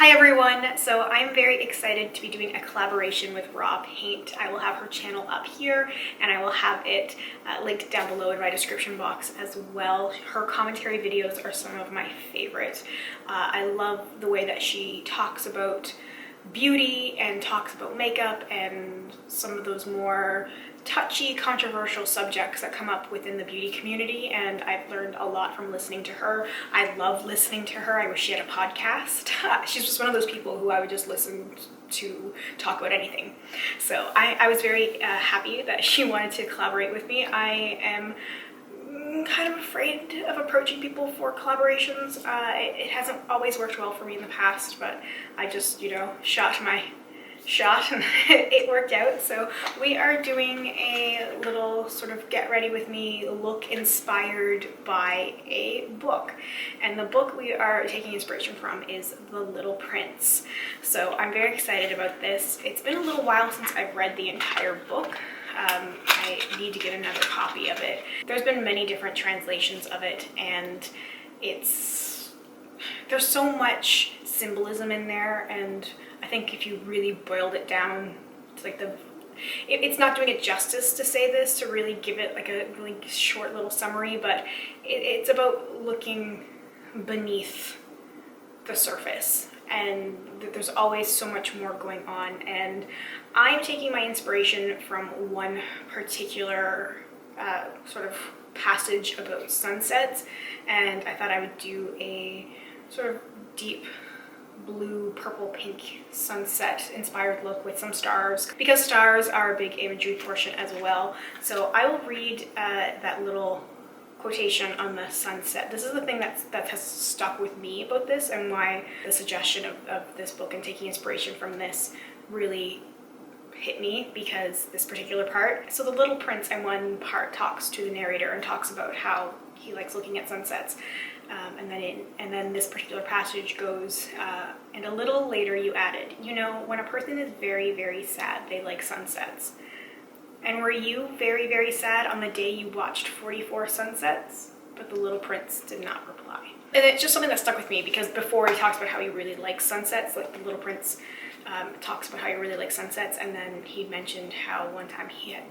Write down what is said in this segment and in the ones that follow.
Hi everyone! So I'm very excited to be doing a collaboration with Raw Paint. I will have her channel up here and I will have it linked down below in my description box as well. Her commentary videos are some of my favorites. I love the way that she talks about beauty and talks about makeup and some of those more touchy, controversial subjects that come up within the beauty community, and I've learned a lot from listening to her. I love listening to her. I wish she had a podcast. She's just one of those people who I would just listen to talk about anything. So I was very happy that she wanted to collaborate with me. I am kind of afraid of approaching people for collaborations. It hasn't always worked well for me in the past, but I just, shot my shot and it worked out. So we are doing a little sort of get ready with me look inspired by a book, and the book we are taking inspiration from is The Little Prince. So I'm very excited about this. It's been a little while since I've read the entire book. I need to get another copy of it. There's been many different translations of it, and there's so much symbolism in there, and I think if you really boiled it down to like it's not doing it justice to say this, to really give it like a really short little summary, but it's about looking beneath the surface, and there's always so much more going on. And I'm taking my inspiration from one particular sort of passage about sunsets, and I thought I would do a sort of deep blue, purple, pink sunset inspired look with some stars, because stars are a big imagery portion as well. So I will read that little quotation on the sunset. This is the thing that has stuck with me about this, and why the suggestion of this book and taking inspiration from this really hit me, because this particular part. So the Little Prince in one part talks to the narrator and talks about how he likes looking at sunsets. And then this particular passage goes, and a little later you added, when a person is very, very sad, they like sunsets. And were you very, very sad on the day you watched 44 sunsets? But the Little Prince did not reply. And it's just something that stuck with me, because before he talks about how he really likes sunsets, like the Little Prince talks about how he really likes sunsets, and then he mentioned how one time he had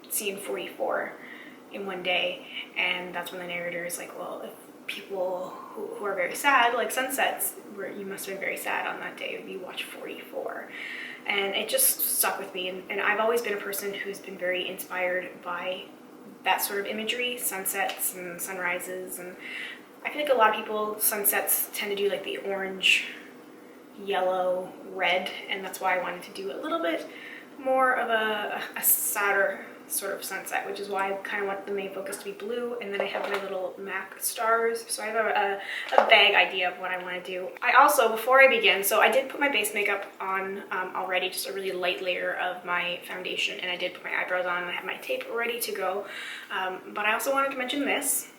seen 44 in one day, and that's when the narrator is like, well, if people who are very sad like sunsets, you must have been very sad on that day if you watch 44. And it just stuck with me, and I've always been a person who's been very inspired by that sort of imagery, sunsets and sunrises. And I feel like a lot of people, sunsets tend to do like the orange, yellow, red, and that's why I wanted to do a little bit more of a sadder sort of sunset, which is why I kind of want the main focus to be blue. And then I have my little MAC stars, so I have a vague idea of what I want to do. I also, before I begin, so I did put my base makeup on already, just a really light layer of my foundation, and I did put my eyebrows on, and I have my tape ready to go. But I also wanted to mention this.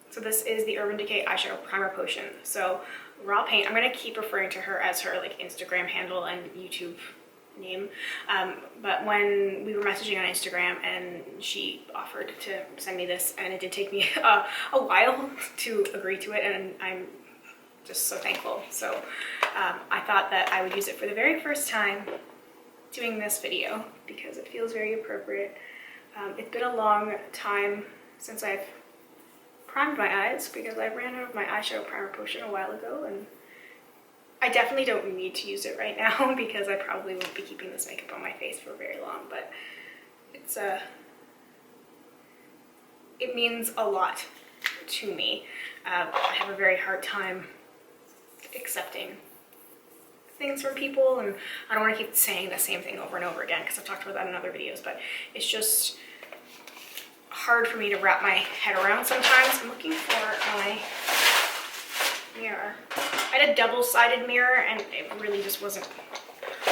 So this is the Urban Decay Eyeshadow Primer Potion. So Raw Paint, I'm going to keep referring to her as her like Instagram handle and YouTube name, but when we were messaging on Instagram and she offered to send me this, and it did take me a while to agree to it, and I'm just so thankful. So I thought that I would use it for the very first time doing this video, because it feels very appropriate. It's been a long time since I've primed my eyes, because I ran out of my eyeshadow primer potion a while ago, and I definitely don't need to use it right now, because I probably won't be keeping this makeup on my face for very long, but it means a lot to me. I have a very hard time accepting things from people, and I don't want to keep saying the same thing over and over again, because I've talked about that in other videos, but it's just hard for me to wrap my head around sometimes. I'm looking for my mirror. I had a double-sided mirror, and it really just wasn't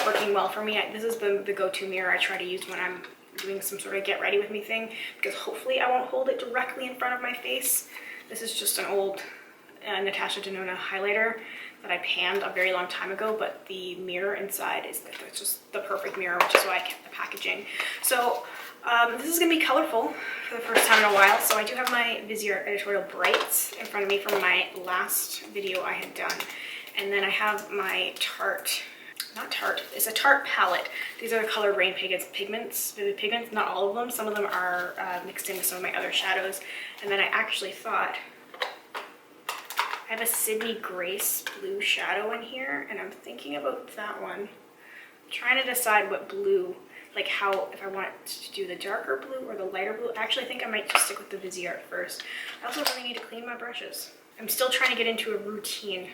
working well for me. This is the go-to mirror I try to use when I'm doing some sort of get ready with me thing, because hopefully I won't hold it directly in front of my face. This is just an old Natasha Denona highlighter that I panned a very long time ago, but the mirror inside is just the perfect mirror, which is why I kept the packaging. So this is gonna be colorful for the first time in a while. So I do have my Viseart Editorial Brights in front of me from my last video I had done, And then I have my Tarte, not Tarte, it's a Tarte palette. These are the Color Rain pigments, vivid pigments, not all of them. Some of them are mixed in with some of my other shadows. And then I actually thought, I have a Sydney Grace blue shadow in here, and I'm thinking about that one. I'm trying to decide what blue, like how, if I want to do the darker blue or the lighter blue. Actually, I think I might just stick with the Viseart first. I also really need to clean my brushes. I'm still trying to get into a routine.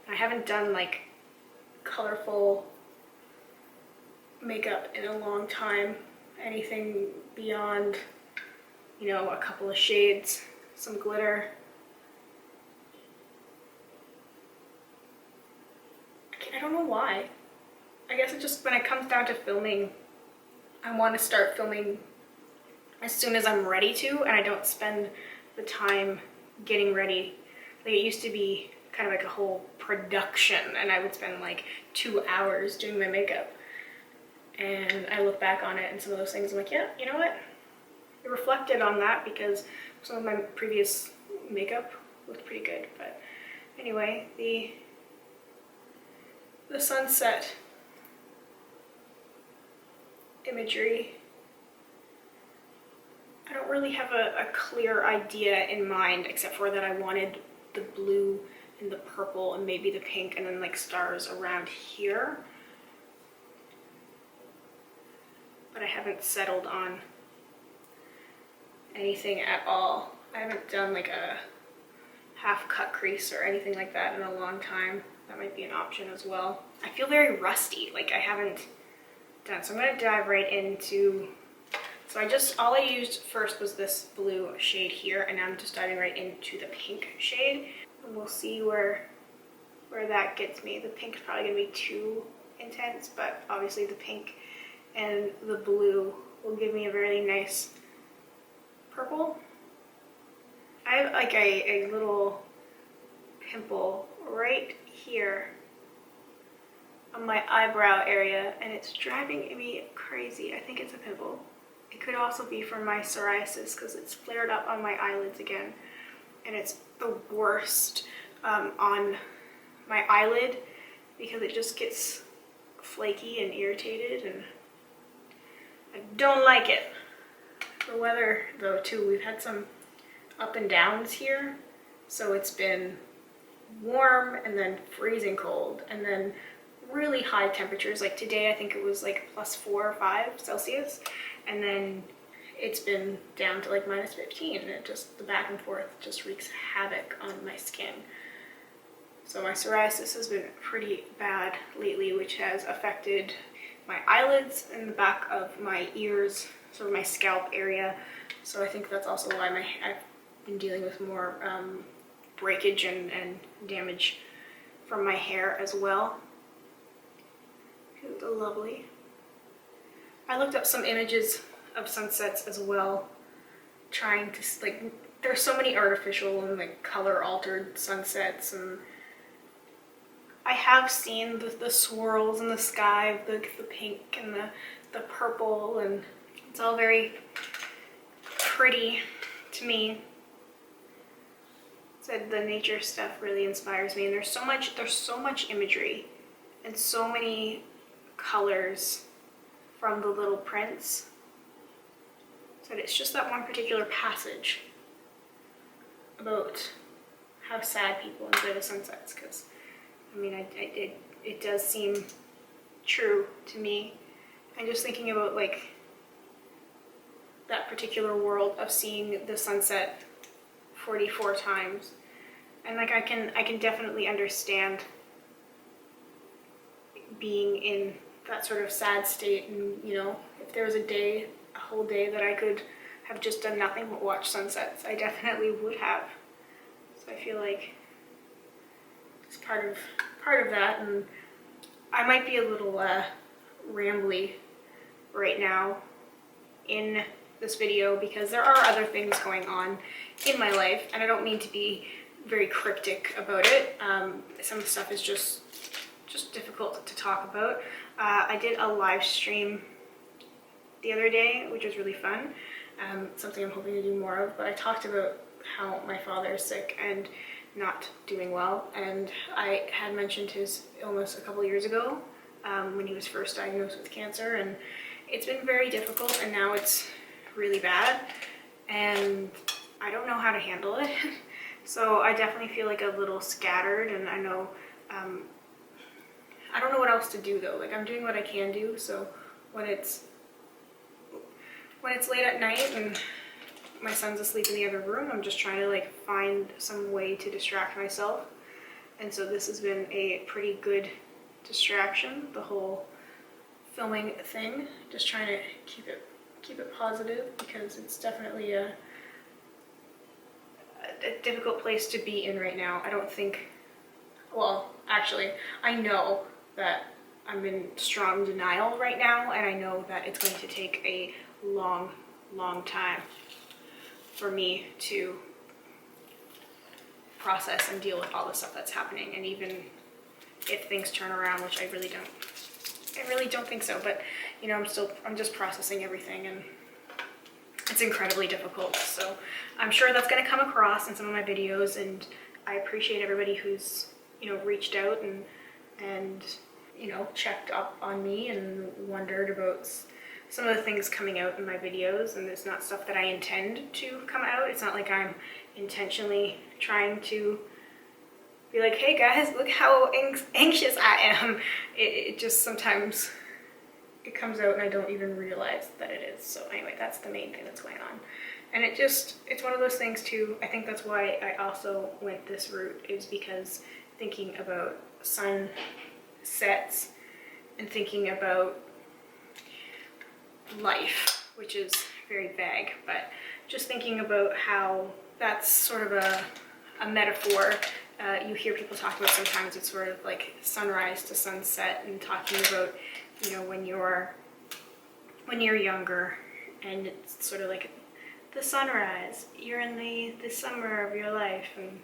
I haven't done like colorful makeup in a long time. Anything beyond, you know, a couple of shades, some glitter. I don't know why. I guess it just, when it comes down to filming, I want to start filming as soon as I'm ready to, and I don't spend the time getting ready. Like, it used to be kind of like a whole production, and I would spend like 2 hours doing my makeup. And I look back on it and some of those things, I'm like, yeah, you know what? It reflected on that because some of my previous makeup looked pretty good. But anyway, the sunset imagery, I don't really have a clear idea in mind, except for that I wanted the blue and the purple and maybe the pink and then like stars around here. But I haven't settled on anything at all. I haven't done like a half cut crease or anything like that in a long time. That might be an option as well. I feel very rusty, like I haven't done. So I'm gonna dive right into, so all I used first was this blue shade here, and now I'm just diving right into the pink shade. And we'll see where that gets me. The pink's probably gonna be too intense, but obviously the pink and the blue will give me a really nice purple. I have like a little pimple right here on my eyebrow area, and it's driving me crazy. I think it's a pimple. It could also be from my psoriasis because it's flared up on my eyelids again, and it's the worst on my eyelid because it just gets flaky and irritated, and I don't like it. The weather though too, we've had some up and downs here, so it's been warm and then freezing cold and then really high temperatures. Like today I think it was like +4 or 5 Celsius, and then it's been down to like -15, and it just, the back and forth just wreaks havoc on my skin. So my psoriasis has been pretty bad lately, which has affected my eyelids and the back of my ears, sort of my scalp area. So I think that's also why I've been dealing with more breakage and damage from my hair as well. It's lovely. I looked up some images of sunsets as well, trying to, like, there's so many artificial and like color altered sunsets, and I have seen the swirls in the sky, the pink and the purple, and it's all very pretty to me. So the nature stuff really inspires me, and there's so much imagery and so many colors from the little prints. So it's just that one particular passage about how sad people enjoy the sunsets, because I mean, it does seem true to me. And just thinking about like that particular world of seeing the sunset 44 times, and like I can definitely understand being in that sort of sad state. And you know, if there was a whole day that I could have just done nothing but watch sunsets, I definitely would have. So I feel like it's part of that, and I might be a little rambly right now in this video because there are other things going on in my life, and I don't mean to be very cryptic about it. Some of the stuff is just difficult to talk about. I did a live stream the other day, which was really fun. Something I'm hoping to do more of, but I talked about how my father is sick and not doing well. And I had mentioned his illness a couple years ago when he was first diagnosed with cancer, and it's been very difficult, and now it's really bad and I don't know how to handle it. So I definitely feel like a little scattered, and I know I don't know what else to do though. Like, I'm doing what I can do. So when it's late at night and my son's asleep in the other room, I'm just trying to like find some way to distract myself. And so this has been a pretty good distraction, the whole filming thing. Just trying to keep it positive, because it's definitely a difficult place to be in right now. I don't think, well, actually, I know that I'm in strong denial right now, and I know that it's going to take a long time for me to process and deal with all the stuff that's happening. And even if things turn around, which I really don't think so, but you know, I'm just processing everything, and it's incredibly difficult. So I'm sure that's going to come across in some of my videos, and I appreciate everybody who's, you know, reached out and you know, checked up on me and wondered about some of the things coming out in my videos. And it's not stuff that I intend to come out. It's not like I'm intentionally trying to be like, hey guys, look how anxious I am. It just sometimes it comes out and I don't even realize that it is. So anyway, that's the main thing that's going on. And it's one of those things too. I think that's why I also went this route, is because thinking about sunsets and thinking about life, which is very vague, but just thinking about how that's sort of a metaphor. You hear people talk about sometimes, it's sort of like sunrise to sunset, and talking about, you know, when you're younger, and it's sort of like the sunrise, you're in the summer of your life, and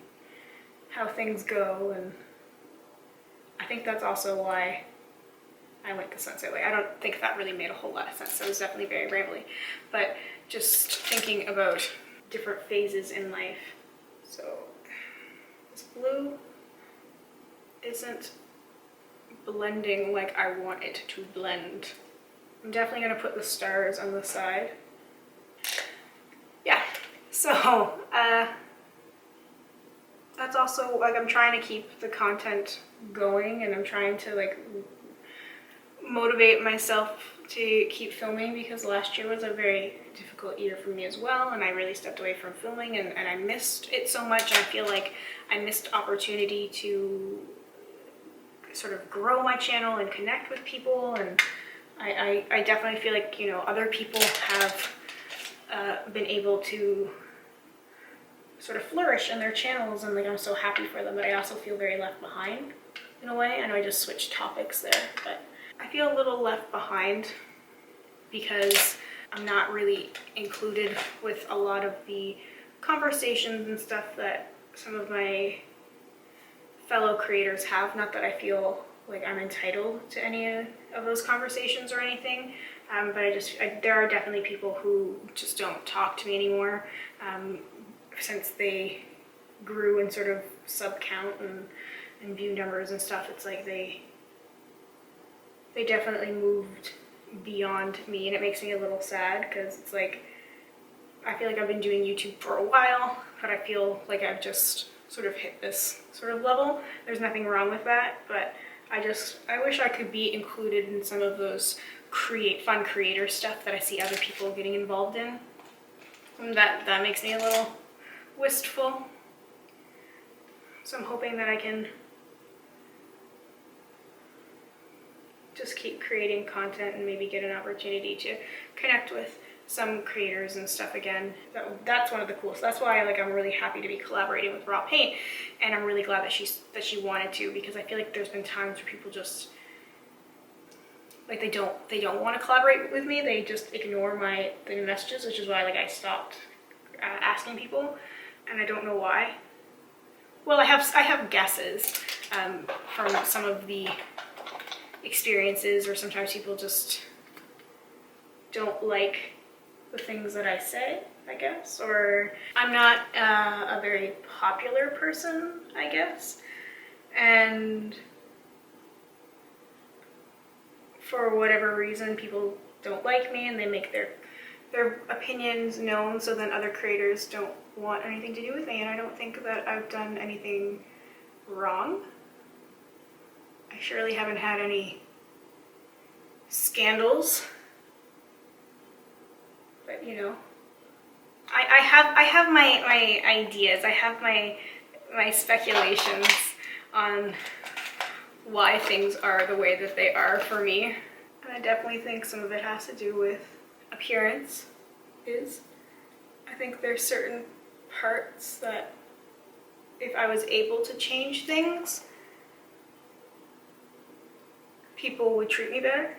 how things go. And I think that's also why I went the sunset way. I don't think that really made a whole lot of sense. That was definitely very rambly, but just thinking about different phases in life. So this blue isn't blending like I want it to blend. I'm definitely gonna put the stars on the side. Yeah, so that's also, like, I'm trying to keep the content going, and I'm trying to like motivate myself to keep filming, because last year was a very difficult year for me as well, and I really stepped away from filming, and I missed it so much. I feel like I missed opportunity to sort of grow my channel and connect with people, and I definitely feel like, you know, other people have been able to sort of flourish in their channels, and like, I'm so happy for them, but I also feel very left behind in a way. I know I just switched topics there, but I feel a little left behind because I'm not really included with a lot of the conversations and stuff that some of my fellow creators have. Not that I feel like I'm entitled to any of those conversations or anything, but there are definitely people who just don't talk to me anymore, since they grew in sort of sub count and view numbers and stuff. It's like they definitely moved beyond me, and it makes me a little sad, because it's like, I feel like I've been doing YouTube for a while, but I feel like I've just sort of hit this sort of level. There's nothing wrong with that, but I wish I could be included in some of those fun creator stuff that I see other people getting involved in. And that makes me a little wistful. So I'm hoping that I can just keep creating content and maybe get an opportunity to connect with some creators and stuff again. That's one of the coolest. That's why I'm really happy to be collaborating with Raw Paint, and I'm really glad that she wanted to, because I feel like there's been times where people just like they don't want to collaborate with me. They just ignore the messages, which is why I stopped asking people, and I don't know why. Well, I have guesses from some of the experiences, or sometimes people just don't like the things that I say, I guess, or I'm not a very popular person, I guess, and for whatever reason people don't like me and they make their opinions known, so then other creators don't want anything to do with me, and I don't think that I've done anything wrong. I surely haven't had any scandals, but you know, I have my ideas, I have my speculations on why things are the way that they are for me. And I definitely think some of it has to do with appearance. I think there's certain parts that if I was able to change things, people would treat me better,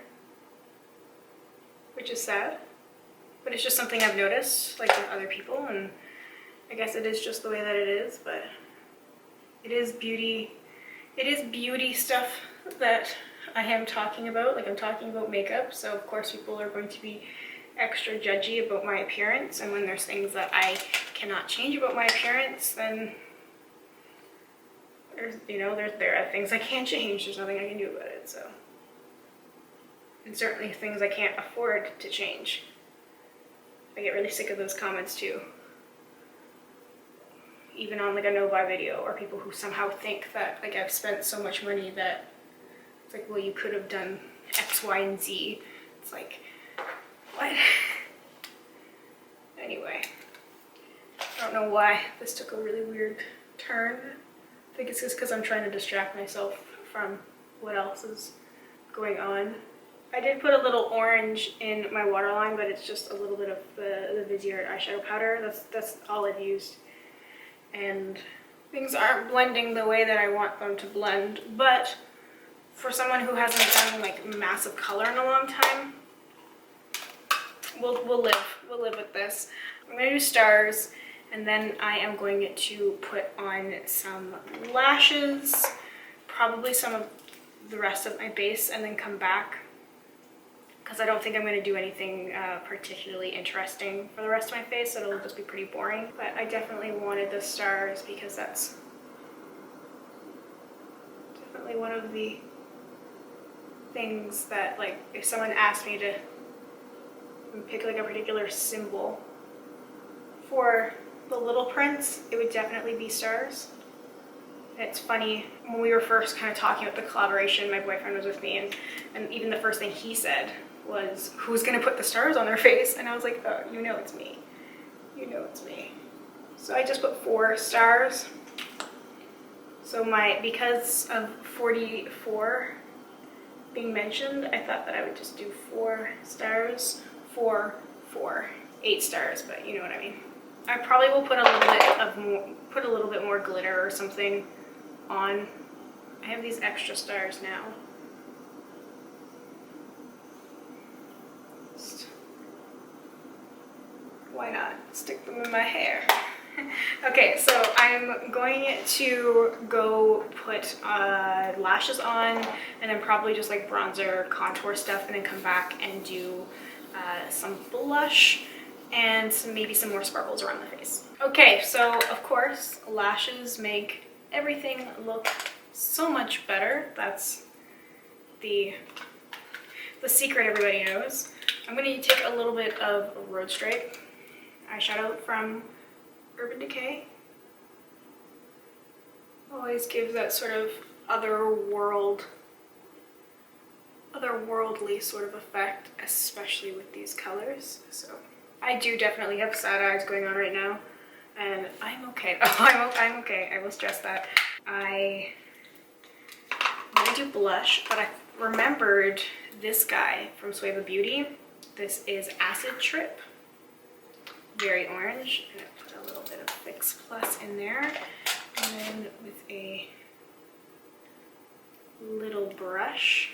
which is sad. But it's just something I've noticed, like with other people, and I guess it is just the way that it is, but it is beauty stuff that I am talking about. Like, I'm talking about makeup, so of course people are going to be extra judgy about my appearance, and when there's things that I cannot change about my appearance, then there's, you know, there are things I can't change. There's nothing I can do about it, so. And certainly things I can't afford to change. I get really sick of those comments too. Even on like a no-buy video, or people who somehow think that like I've spent so much money that it's like, well, you could have done X, Y, and Z. It's like, what? Anyway, I don't know why this took a really weird turn. I think it's just because I'm trying to distract myself from what else is going on. I did put a little orange in my waterline, but it's just a little bit of the Viseart eyeshadow powder. That's all I've used. And things aren't blending the way that I want them to blend, but for someone who hasn't done like massive color in a long time, we'll live with this. I'm gonna do stars, and then I am going to put on some lashes, probably some of the rest of my base, and then come back, because I don't think I'm going to do anything particularly interesting for the rest of my face. It'll just be pretty boring. But I definitely wanted the stars because that's definitely one of the things that, like, if someone asked me to pick like a particular symbol for the little prints, it would definitely be stars. It's funny, when we were first kind of talking about the collaboration, my boyfriend was with me, and even the first thing he said was, who's gonna put the stars on their face? And I was like, oh, you know it's me. You know it's me. So I just put 4 stars. So because of 44 being mentioned, I thought that I would just do 4 stars, 4, 4, 8 stars, but you know what I mean. I probably will put a little bit more glitter or something on. I have these extra stars now. Why not stick them in my hair? Okay, so I'm going to go put lashes on, and then probably just like bronzer, contour stuff, and then come back and do some blush and maybe some more sparkles around the face. Okay, so of course, lashes make everything look so much better. That's the secret everybody knows. I'm going to take a little bit of Road Stripe eyeshadow from Urban Decay. Always gives that sort of otherworldly sort of effect, especially with these colors. So I do definitely have sad eyes going on right now, and I'm okay. Oh, I'm okay. I will stress that. I'm gonna do blush, but I remembered this guy from Suva Beauty. This is Acid Trip. Very orange, and I put a little bit of Fix Plus in there, and then with a little brush,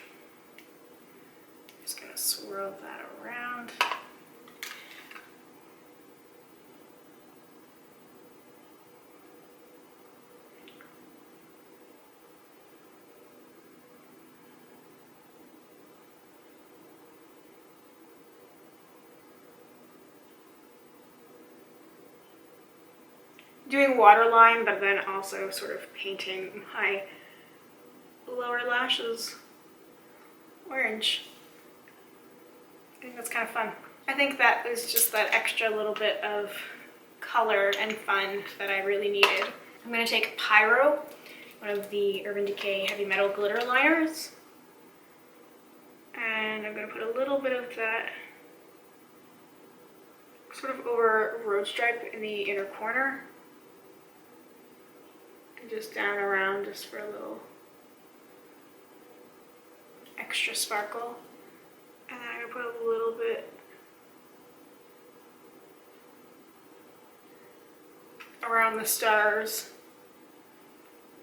I'm just gonna swirl that around. doing waterline, but then also sort of painting my lower lashes orange. I think that's kind of fun. I think that is just that extra little bit of color and fun that I really needed. I'm going to take Pyro, one of the Urban Decay Heavy Metal glitter liners, and I'm going to put a little bit of that sort of over road stripe in the inner corner, and just down around just for a little extra sparkle. And then I'm going to put a little bit around the stars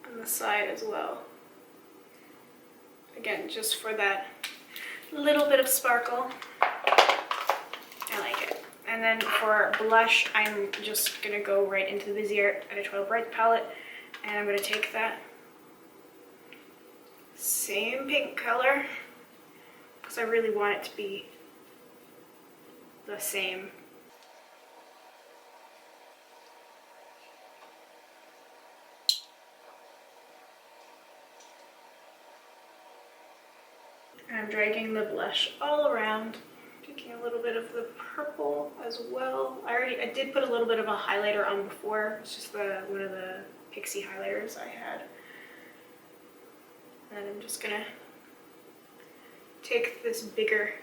on the side as well. Again, just for that little bit of sparkle. I like it. And then for blush, I'm just gonna go right into the Viseart Editorial Brights palette, and I'm gonna take that same pink color because I really want it to be the same. And I'm dragging the blush all around, taking a little bit of the purple as well. I did put a little bit of a highlighter on before. It's just one of the Pixie highlighters I had. And I'm just gonna take this bigger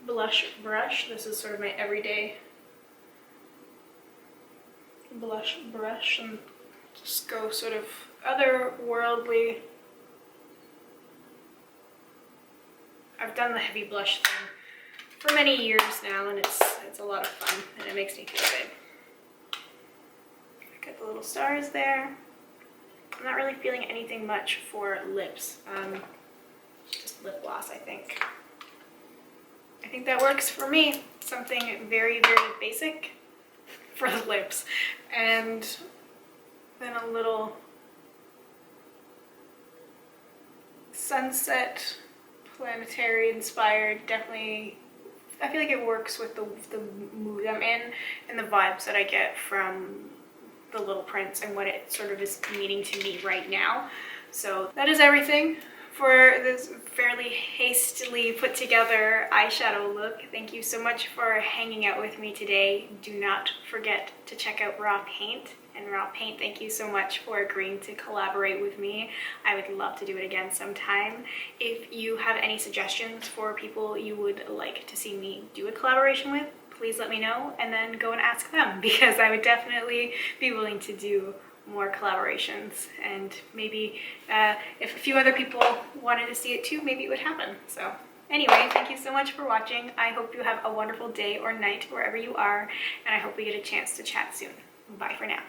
blush brush. This is sort of my everyday blush brush, and just go sort of otherworldly. I've done the heavy blush thing for many years now, and it's a lot of fun, and it makes me feel good. I got the little stars there. I'm not really feeling anything much for lips. Just lip gloss, I think. I think that works for me. Something very, very basic for the lips. And then a little sunset, planetary inspired. Definitely, I feel like it works with the mood I'm in and the vibes that I get from the little prints and what it sort of is meaning to me right now. So that is everything for this fairly hastily put together eyeshadow look. Thank you so much for hanging out with me today. Do not forget to check out Raw Paint. And Raw Paint, thank you so much for agreeing to collaborate with me. I would love to do it again sometime. If you have any suggestions for people you would like to see me do a collaboration with, please let me know and then go and ask them, because I would definitely be willing to do more collaborations, and maybe if a few other people wanted to see it too, maybe it would happen. So anyway, thank you so much for watching. I hope you have a wonderful day or night wherever you are, and I hope we get a chance to chat soon. Bye for now.